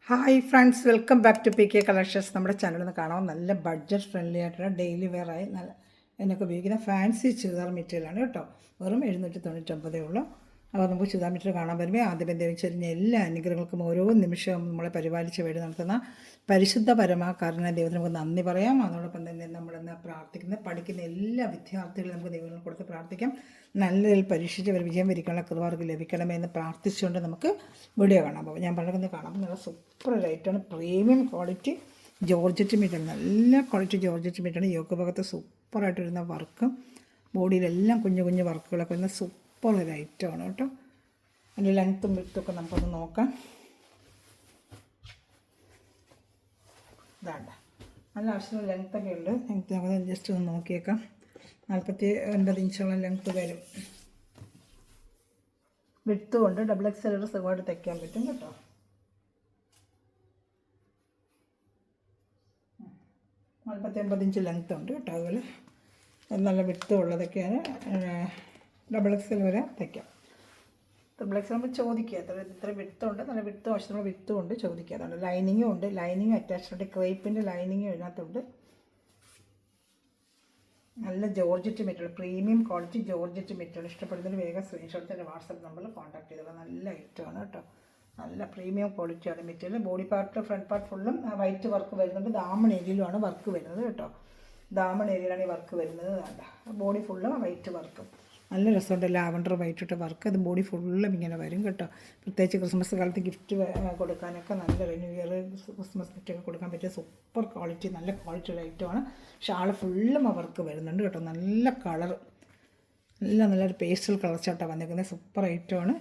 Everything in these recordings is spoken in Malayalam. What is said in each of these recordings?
Hi friends, welcome back to P K collections. നമ്മുടെ ചാനലിൽ നിന്ന് കാണാം. നല്ല ബഡ്ജറ്റ് ഫ്രണ്ട്ലി ആയിട്ടുള്ള ഡെയിലി വെയർ ആയി നല്ല എന്നൊക്കെ ഉപയോഗിക്കുന്ന ഫാൻസി ചുരിദാർ മെറ്റീരിയലാണ് കേട്ടോ. വെറും 799 ഉള്ളൂ. അപ്പോൾ നമുക്ക് ചുരിദാർ മെറ്റീരിയൽ കാണാൻ വരുമ്പോൾ ആദ്യം എന്തെങ്കിലും ചെറിയ എല്ലാ അനുഗ്രഹങ്ങൾക്കും ഓരോ നിമിഷവും നമ്മളെ പരിപാലിച്ച് വേണ്ടി നടത്തുന്ന പരിശുദ്ധ പരമാകാരനായ ദൈവത്തിന് നമുക്ക് നന്ദി പറയാം. അതോടൊപ്പം തന്നെ നമ്മളെന്ന് പഠിക്കുന്ന എല്ലാ വിദ്യാർത്ഥികളും നമുക്ക് ദൈവങ്ങൾ കൊടുത്ത് പ്രാർത്ഥിക്കാം. നല്ല രീതിയിൽ പരീക്ഷിച്ച് അവർ വിജയം വരിക്കാനുള്ള കൃപർക്ക് ലഭിക്കണമെന്ന് പ്രാർത്ഥിച്ചുകൊണ്ട് നമുക്ക് വീഡിയോ കാണാം. അപ്പോൾ ഞാൻ പറയുന്നത് കാണാം, നല്ല സൂപ്പർ ലൈറ്റാണ്, പ്രീമിയം ക്വാളിറ്റി ജോർജറ്റ് മീറ്റാണ്, നല്ല ക്വാളിറ്റി ജോർജറ്റ് മീറ്റാണ്. യോക്ക് ഭാഗത്ത് സൂപ്പറായിട്ട് വരുന്ന വർക്കും ബോഡിയിലെല്ലാം കുഞ്ഞു കുഞ്ഞു വർക്കുകളൊക്കെ വരുന്ന സൂപ്പർ ഒരു ഐറ്റമാണ് കേട്ടോ. അതിൻ്റെ ലെങ്ത്തും വിട്ടുമൊക്കെ നമുക്കൊന്ന് നോക്കാം. ഇതാണ്ട നല്ല ആവശ്യമുള്ള ലെങ്ത്തൊക്കെ ഉണ്ട്. ലെങ്ത്ത് നമുക്ക് ജസ്റ്റ് ഒന്ന് നോക്കിയേക്കാം. 49 ഇഞ്ചോളം ലെങ്ത്ത് വരും. വിട്ടും കൊണ്ട് ഡബിൾ XL സുഖമായിട്ട് തയ്ക്കാൻ പറ്റും കേട്ടോ. 49 ഇഞ്ച് ലെങ്ത്ത് ഉണ്ട് കേട്ടോ. അതുപോലെ നല്ല വിട്ടും ഉള്ളതൊക്കെയാണ്. ഡബിൾ XL വരെ തയ്ക്കാം. ഡബിൾ XL നമ്മൾ ചോദിക്കുക ഇത്ര വിട്ടുമുണ്ട്, നല്ല വിട്ടും ആവശ്യമുള്ള വിട്ടും ഉണ്ട് ചോദിക്കുക. അതുകൊണ്ട് ലൈനിങ്ങും ഉണ്ട്, ലൈനിങ് അറ്റാച്ച്ഡ് ക്രേപ്പിൻ്റെ ലൈനിങ്ങും ഇതിനകത്തുണ്ട്. നല്ല georgette material, premium quality georgette material. ഇഷ്ടപ്പെടുന്നതിന് വേഗം സ്ക്രീൻഷോട്ട് തന്നെ വാട്സപ്പ് നമ്പറിൽ കോൺടാക്ട് ചെയ്തോളാം. നല്ല ഐറ്റമാണ് കേട്ടോ. നല്ല പ്രീമിയം ക്വാളിറ്റിയാണ് material. Body part front part ഫുള്ളും വൈറ്റ് വർക്ക് വരുന്നുണ്ട്. ദാമൺ ഏരിയയിലുമാണ് വർക്ക് വരുന്നത് കേട്ടോ. ദാമൺ ഏരിയയിലാണ് ഈ വർക്ക് വരുന്നത്. വേണ്ട, ബോഡി ഫുള്ളും വൈറ്റ് വർക്കും. നല്ല രസമുണ്ട്, ലാവൻഡർ വൈറ്റ് ഇട്ട വർക്ക്. അത് ബോഡി ഫുള്ളും ഇങ്ങനെ വരും കേട്ടോ. പ്രത്യേകിച്ച് ക്രിസ്മസ് കാലത്ത് ഗിഫ്റ്റ് കൊടുക്കാനൊക്കെ നല്ല ന്യൂ ഇയർ ക്രിസ്മസ് ഗിഫ്റ്റൊക്കെ കൊടുക്കാൻ പറ്റിയ സൂപ്പർ ക്വാളിറ്റി, നല്ല ക്വാളിറ്റി ഉള്ള ഐറ്റമാണ്. ഷാള് ഫുള്ളും വർക്ക് വരുന്നുണ്ട് കേട്ടോ. നല്ല കളർ, നല്ലൊരു പേസ്റ്റൽ കളർ ചാട്ടാണ് വന്നിരിക്കുന്നത്. സൂപ്പർ ഐറ്റമാണ്.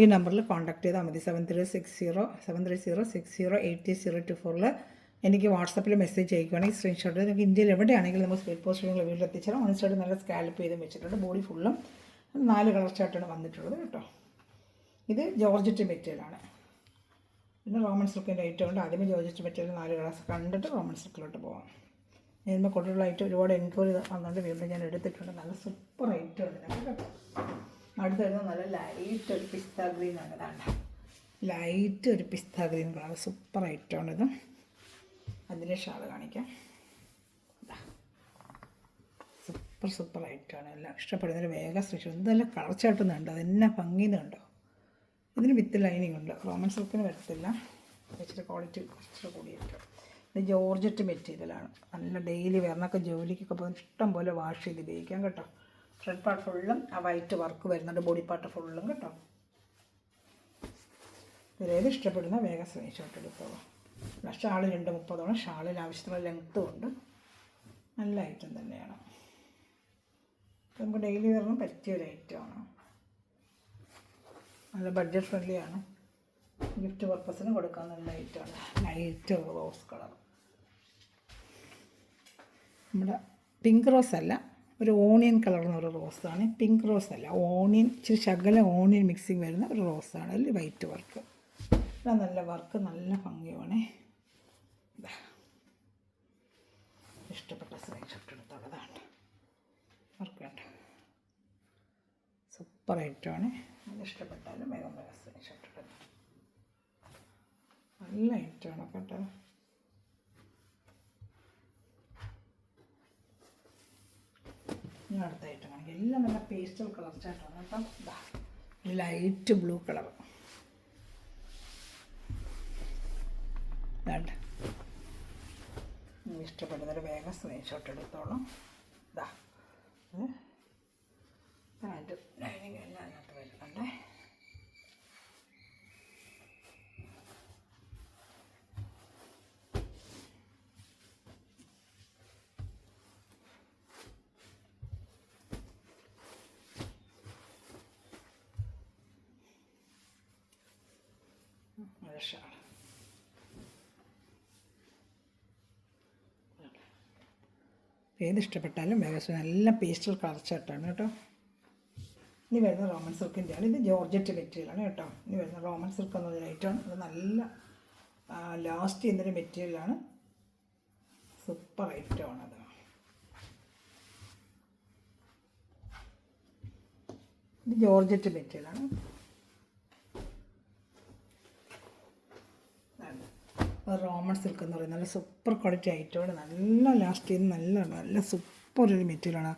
ഈ നമ്പറിൽ കോൺടാക്ട് ചെയ്താൽ മതി. 7360808024 എനിക്ക് വാട്സപ്പിൽ മെസ്സേജ് അയക്കുകയാണെങ്കിൽ സ്ക്രീൻഷോട്ട് നിങ്ങൾക്ക് ഇന്ത്യയിൽ എവിടെയാണെങ്കിലും നമുക്ക് സ്പീഡ് പോസ്റ്റ് നിങ്ങൾ വീട്ടിൽ എത്തിച്ചാൽ വൺ സൈഡ് നല്ല സ്കാലപ്പ് ചെയ്ത് വെച്ചിട്ടുണ്ട്. ബോഡി ഫുള്ളും 4 കളർ ചാർട്ടാണ് വന്നിട്ടുള്ളത് കേട്ടോ. ഇത് ജോർജറ്റ് മെറ്റീരിയലാണ്. പിന്നെ റോമൻ സിൽക്കിൻ്റെ ഐറ്റം ഉണ്ട്. ആദ്യമേ ജോർജറ്റ് മെറ്റീരിയൽ 4 കളേഴ്സ് കണ്ടിട്ട് റോമൻ സിൽക്കിലോട്ട് പോകാം. ഇതിന്മേൽ കൊടുത്തുള്ള ഐറ്റം ഒരുപാട് എൻക്വയറി വന്നുകൊണ്ട് വീണ്ടും ഞാൻ എടുത്തിട്ടുണ്ട്. നല്ല സൂപ്പർ ഐറ്റം ഉണ്ട് കേട്ടോ. അടുത്ത് വരുന്നത് നല്ല ലൈറ്റ് ഒരു പിസ്ത ഗ്രീനാണ്. ഇതാണ് ലൈറ്റ് ഒരു പിസ്ത ഗ്രീൻ കളർ, സൂപ്പർ ഐറ്റമാണിത്. അതിൻ്റെ ഷാൾ കാണിക്കാം. സൂപ്പർ ഐറ്റമാണ്. എല്ലാം ഇഷ്ടപ്പെടുന്നതിന് വേഗം സ്റ്റിച്ച്. എന്തെല്ലാം കളർ ചാട്ടുന്നുണ്ട്, അതെന്നെ ഭംഗിയുന്നുണ്ടോ. ഇതിന് വിത്ത് ലൈനിങ് ഉണ്ട്. റോമൻ സിൽക്കിന് വരത്തില്ല, ഇച്ചിരി ക്വാളിറ്റി കുറച്ചുകൂടെ കൂടിയിട്ട്. ഇത് ജോർജറ്റ് മെറ്റീരിയലാണ്. നല്ല ഡെയിലി വെയറിനൊക്കെ ജോലിക്കൊക്കെ പോകുന്ന ഇഷ്ടം പോലെ വാഷ് ചെയ്ത് ഉപയോഗിക്കാം കേട്ടോ. ഫ്രണ്ട് പാർട്ട് ഫുള്ളും വൈറ്റ് വർക്ക് വരുന്നുണ്ട്. ബോഡി പാർട്ട് ഫുള്ളും കേട്ടോ. ഇതിലേത് ഇഷ്ടപ്പെടുന്ന വേഗം സ്ക്രീൻഷോട്ട് എടുത്തോളൂ. ഷാള് 230 ഷാളിൽ ആവശ്യത്തിനുള്ള ലെങ്ത്തും ഉണ്ട്. നല്ല ഐറ്റം തന്നെയാണ്. നമുക്ക് ഡെയിലി വെയറിന് പറ്റിയൊരു ഐറ്റമാണ്. നല്ല ബഡ്ജറ്റ് ഫ്രണ്ട്ലിയാണ്. ഗിഫ്റ്റ് പർപ്പസിന് കൊടുക്കാൻ നല്ല ഐറ്റമാണ്. Light rose colour. നമ്മുടെ പിങ്ക് റോസ് അല്ല, ഒരു ഓണിയൻ കളർ എന്നൊരു റോസാണ്. പിങ്ക് റോസ് അല്ല, ഓണിയൻ, ഇച്ചിരി ശകല ഓണിയൻ മിക്സിങ് വരുന്ന ഒരു റോസാണ്. അതിൽ വൈറ്റ് വർക്ക്. നല്ല വർക്ക്, നല്ല ഭംഗിയുമാണ്. ഇഷ്ടപ്പെട്ട സ്ക്രീൻഷോട്ട് എടുത്തുള്ളതാണ്. വർക്ക് വേണ്ട, സൂപ്പർ ഐറ്റമാണ്. അത് ഇഷ്ടപ്പെട്ടാലും വേഗം സ്ക്രീൻഷോട്ട് എടുക്കും. നല്ല ഐറ്റമാണ് കേട്ടോ. ഞാൻ അടുത്ത ഐറ്റം കാണിക്കാം. എല്ലാം നല്ല പേസ്റ്റൽ കളർ ചാട്ടാണ് കേട്ടോ. Light blue colour. വേണ്ട, ഇഷ്ടപ്പെടുന്നൊരു വേഗം സ്ക്രീൻഷോട്ട് എടുത്തോളാം. ഇതാ പാൻറ്റ് ലൈനിങ് എല്ലാം അതിനകത്ത് വരുന്നുണ്ട്. ഷാൾ ഏത് ഇഷ്ടപ്പെട്ടാലും വേഗം. നല്ല പേസ്റ്റൽ കളർ ചാട്ടാണ് കേട്ടോ. ഇനി വരുന്ന റോമൻ സിൽക്കിൻ്റെയാണ്. ഇത് ജോർജറ്റ് മെറ്റീരിയലാണ് കേട്ടോ. ഇനി വരുന്ന റോമൻ സിൽക്ക് എന്നൊരു ഐറ്റമാണ്. അത് നല്ല ലാസ്റ്റ് ചെയ്യുന്നൊരു മെറ്റീരിയലാണ്. സൂപ്പർ ഐറ്റമാണ് അത്. ഇത് ജോർജറ്റ് മെറ്റീരിയലാണ്. റോമൻ സിൽക്ക് എന്ന് പറയുന്നത് നല്ല സൂപ്പർ ക്വാളിറ്റി ഐറ്റമാണ്. നല്ല ലാസ്റ്റ് ചെയ്യുന്ന നല്ല സൂപ്പർ ഒരു മെറ്റീരിയലാണ്.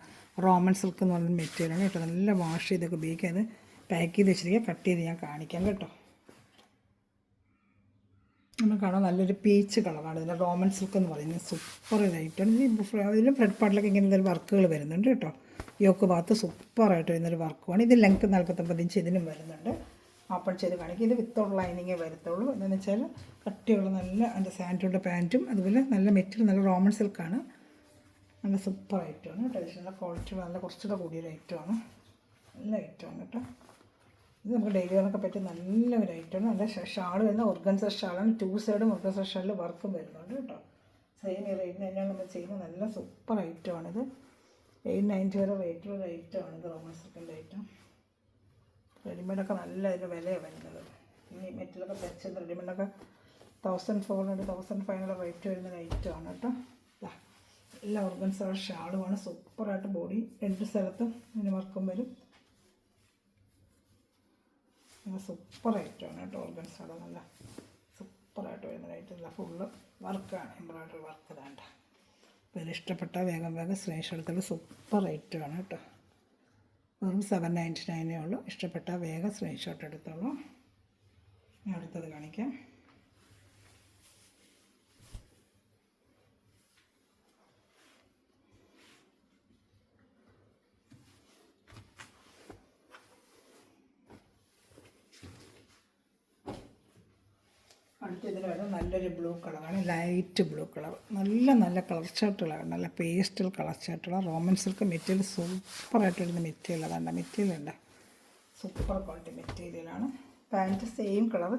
റോമൻ സിൽക്ക് എന്ന് പറയുന്ന മെറ്റീരിയലാണ് കേട്ടോ. നല്ല വാഷ് ചെയ്തൊക്കെ ഉപയോഗിക്കാൻ അത് പാക്ക് ചെയ്ത് വെച്ചിരിക്കുക. കട്ട് ചെയ്ത് ഞാൻ കാണിക്കാം കേട്ടോ. നമ്മൾ കാണാൻ നല്ലൊരു പീച്ച് കളറാണ്. ഇതിൻ്റെ റോമൻ സിൽക്ക് എന്ന് പറയുന്നത് സൂപ്പർ ഒരു ഐറ്റമാണ്. ഇതിൽ ഫ്രണ്ട് പാർട്ടിലൊക്കെ ഇങ്ങനെ എന്തെങ്കിലും വർക്കുകൾ വരുന്നുണ്ട് കേട്ടോ. യോക്ക് ഭാഗത്ത് സൂപ്പറായിട്ട് വരുന്നൊരു വർക്കുമാണ്. ഇത് ലെങ്ത്ത് 49 ഇഞ്ച് ഇതിനും വരുന്നുണ്ട്. ഓപ്പൺ ചെയ്ത് കാണിക്കും. ഇത് വിത്തൗട്ട് ലൈനിങ്ങേ വരത്തുള്ളൂ. എന്താണെന്ന് വെച്ചാൽ കട്ടിയുള്ള നല്ല അതിൻ്റെ സാൻഡുള്ള പാൻറ്റും അതുപോലെ നല്ല മെറ്റീരിയൽ നല്ല റോമൻ സിൽക്കാണ്. നല്ല സൂപ്പർ ഐറ്റമാണ് കേട്ടോ. നല്ല ക്വാളിറ്റി നല്ല കുറച്ചുകൂടെ കൂടിയൊരു ഐറ്റമാണ്. നല്ല ഐറ്റമാണ് കേട്ടോ. ഇത് നമുക്ക് ഡെയിലി വെയറിനൊക്കെ പറ്റിയ നല്ലൊരു ഐറ്റമാണ്. നല്ല ഷാൾ വരുന്ന ഓർഗൻസ ഷാളാണ്. 2 സൈഡും ഓർഗൻസ ഷാളിൽ വർക്കും വരുന്നുണ്ട് കേട്ടോ. സെയിം ഈ റേറ്റിന് തന്നെയാണ് നമ്മൾ ചെയ്യുന്നത്. നല്ല സൂപ്പർ ഐറ്റമാണിത്. 890 വരെ റേറ്റുള്ള ഒരു ഐറ്റമാണിത്. Roman സിൽക്കിൻ്റെ item. റെഡിമെയ്ഡൊക്കെ നല്ല ഇതിൻ്റെ വിലയാണ് വരുന്നത്. ഈ മെറ്റലൊക്കെ തയ്ച്ചത് റെഡിമെയ്ഡൊക്കെ 1400 1500 റേറ്റ് വരുന്നൊരു ഐറ്റമാണ് കേട്ടോ. എല്ലാ ഓർഗൻസ ഷാളുമാണ്. സൂപ്പറായിട്ട് ബോഡി 2 സ്ഥലത്തും ഇതിന് വർക്കും വരും. സൂപ്പർ ഐറ്റമാണ് കേട്ടോ. ഓർഗൻസയുടെ നല്ല സൂപ്പറായിട്ട് വരുന്ന ഐറ്റം. അല്ല ഫുള്ള് വർക്കാണ്, എംബ്രോയ്ഡറി വർക്ക് ഇതാണ്ട. അപ്പോൾ ഇതിൽ ഇഷ്ടപ്പെട്ട വേഗം സ്ക്രീൻഷോട്ട് എടുത്തുള്ള സൂപ്പർ ഐറ്റമാണ് കേട്ടോ. വെറും 799 ഉള്ളൂ. ഇഷ്ടപ്പെട്ട വേഗം സ്ക്രീൻഷോട്ട് എടുത്തോളൂ. ഞാൻ അടുത്തത് കാണിക്കാം. അടുത്തതിൽ വരുന്നത് നല്ലൊരു ബ്ലൂ കളറാണ്. Light blue colour. നല്ല കളർ ചാർട്ടുകളാണ്. നല്ല പേസ്റ്റൽ കളർ ചാർട്ടുകളാണ്. റോമൻ സിൽക്ക് മെറ്റീരിയൽ സൂപ്പറായിട്ട് വരുന്ന മെറ്റീരിയൽ. അതാണ് മെറ്റീരിയൽ ഉണ്ട്. സൂപ്പർ ക്വാളിറ്റി മെറ്റീരിയലാണ്. പാൻറ്റ് സെയിം കളർ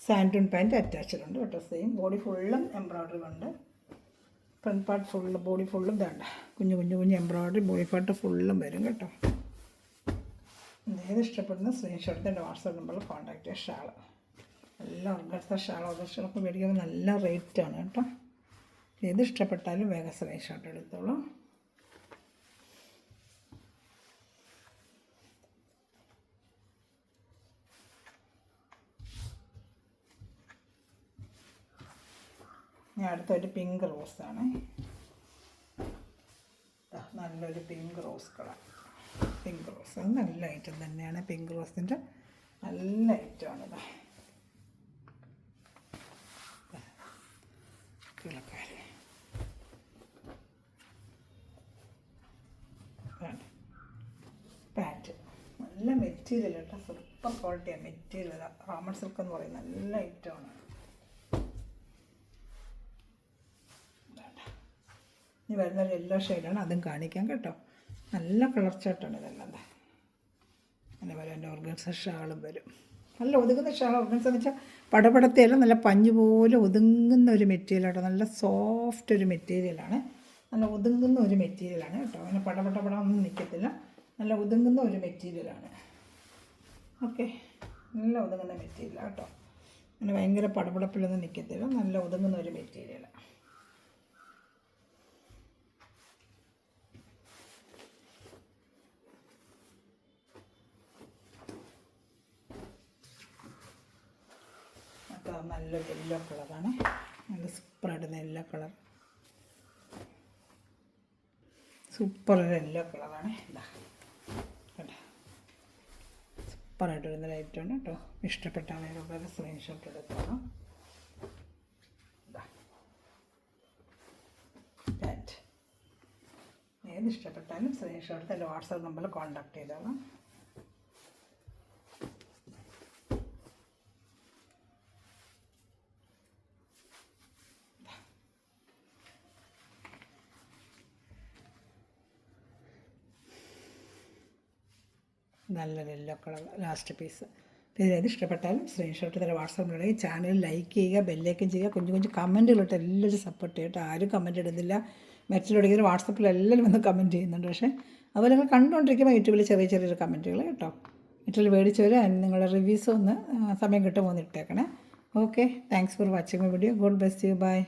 സാൻഡൂൺ പാൻറ്റ് അറ്റാച്ച്ഡ് ഉണ്ട് കേട്ടോ. സെയിം ബോഡി ഫുള്ളും എംബ്രോയ്ഡറി ഉണ്ട്. ഫ്രണ്ട് പാർട്ട് ഫുള്ള് ബോഡി ഫുള്ളും ഇതാണ്ട് കുഞ്ഞു എംബ്രോയ്ഡറി ബോഡി പാർട്ട് ഫുള്ളും വരും കേട്ടോ. ഏത് ഇഷ്ടപ്പെടുന്ന സ്ക്രീൻഷോട്ട് എൻ്റെ വാട്സാപ്പ് നമ്പറിൽ കോൺടാക്ട് ചെയ്യുക. ഷാൾ നല്ല ഓർഗൻസ ഷാളൊക്കെ മേടിക്കുമ്പോൾ നല്ല റേറ്റാണ് കേട്ടോ. ഏത് ഇഷ്ടപ്പെട്ടാലും വേഗം സ്ക്രീൻഷോട്ട് എടുത്തോളൂ. ഞാൻ അടുത്തൊരു പിങ്ക് റോസാണ്. നല്ലൊരു pink rose colour. Pink rose അത് നല്ല ഐറ്റം തന്നെയാണ്. പിങ്ക് റോസിൻ്റെ നല്ല ഐറ്റമാണിത്. പാൻറ്റ് നല്ല മെറ്റീരിയൽ കേട്ടോ. സൂപ്പർ ക്വാളിറ്റിയാണ് മെറ്റീരിയൽ. റോമൻ സിൽക്ക് എന്ന് പറയുന്നത് നല്ല ഐറ്റമാണ്. ഇനി വരുന്നൊരു യെല്ലോ ഷെയ്ഡാണ്. അതും കാണിക്കാം കേട്ടോ. നല്ല കളർ ചാർട്ടാണ് ഇതെല്ലാം. അതേപോലെ എൻ്റെ ഓർഗൻസ ഷാളും വരും. നല്ല ഒതുങ്ങുന്ന ഷാൾ. ഓർഗൻസ എന്ന് വെച്ചാൽ പടപടത്തെയല്ല, നല്ല പഞ്ഞു പോലെ ഒതുങ്ങുന്ന ഒരു മെറ്റീരിയലാണ്. നല്ല സോഫ്റ്റ് ഒരു മെറ്റീരിയലാണ്. നല്ല ഒതുങ്ങുന്ന ഒരു മെറ്റീരിയലാണ് കേട്ടോ. അങ്ങനെ പടപടൊന്നും നിൽക്കത്തില്ല. നല്ല ഒതുങ്ങുന്ന ഒരു മെറ്റീരിയലാണ്. ഓക്കെ, നല്ല ഒതുങ്ങുന്ന മെറ്റീരിയലാണ് കേട്ടോ. അങ്ങനെ ഭയങ്കര പടപടപ്പിലൊന്നും നിൽക്കത്തില്ല. നല്ല ഒതുങ്ങുന്ന ഒരു മെറ്റീരിയലാണ്. നല്ല യെല്ലോ കളറാണ്. നല്ല സൂപ്പറായിട്ട് യെല്ലോ കളർ. സൂപ്പർ ഒരു യെല്ലോ കളറാണ്. കേട്ടോ, സൂപ്പറായിട്ട് വരുന്ന ലൈറ്റാണ് കേട്ടോ. ഇഷ്ടപ്പെട്ടാണ് വേറെ സ്ക്രീൻഷോട്ട് എടുത്തോളാം. പാൻറ്റ് ഏത് ഇഷ്ടപ്പെട്ടാലും സ്ക്രീൻഷോട്ട് എടുത്ത് എൻ്റെ വാട്സാപ്പ് നമ്പറിൽ കോൺടാക്ട് ചെയ്തോളാം. നല്ലൊരു യെല്ലോ കളർ ലാസ്റ്റ് പീസ്. ഇതിലേത് ഇഷ്ടപ്പെട്ടാലും സ്ക്രീൻഷോട്ട് തരാം. വാട്സാപ്പിലുള്ള ചാനൽ ലൈക്ക് ചെയ്യുക, ബെല്ലേക്കും ചെയ്യുക. കുഞ്ഞു കമൻറ്റുകളിട്ട് എല്ലാവരും സപ്പോർട്ട് ചെയ്യട്ടെ. ആരും കമൻറ്റ് ഇടുന്നില്ല. മറ്റുള്ള വാട്സാപ്പിൽ എല്ലാവരും വന്ന് കമൻറ്റ് ചെയ്യുന്നുണ്ട്. പക്ഷേ അതുപോലെ നിങ്ങൾ കണ്ടുകൊണ്ടിരിക്കുമ്പോൾ യൂട്യൂബിൽ ചെറിയൊരു കമൻറ്റുകൾ കേട്ടോ. മറ്റുള്ള മേടിച്ചവർ നിങ്ങളുടെ റിവ്യൂസ് ഒന്ന് സമയം കിട്ടുമ്പോൾ ഒന്ന് ഇട്ടേക്കണേ. Okay, thanks for watching my video. God bless you. By.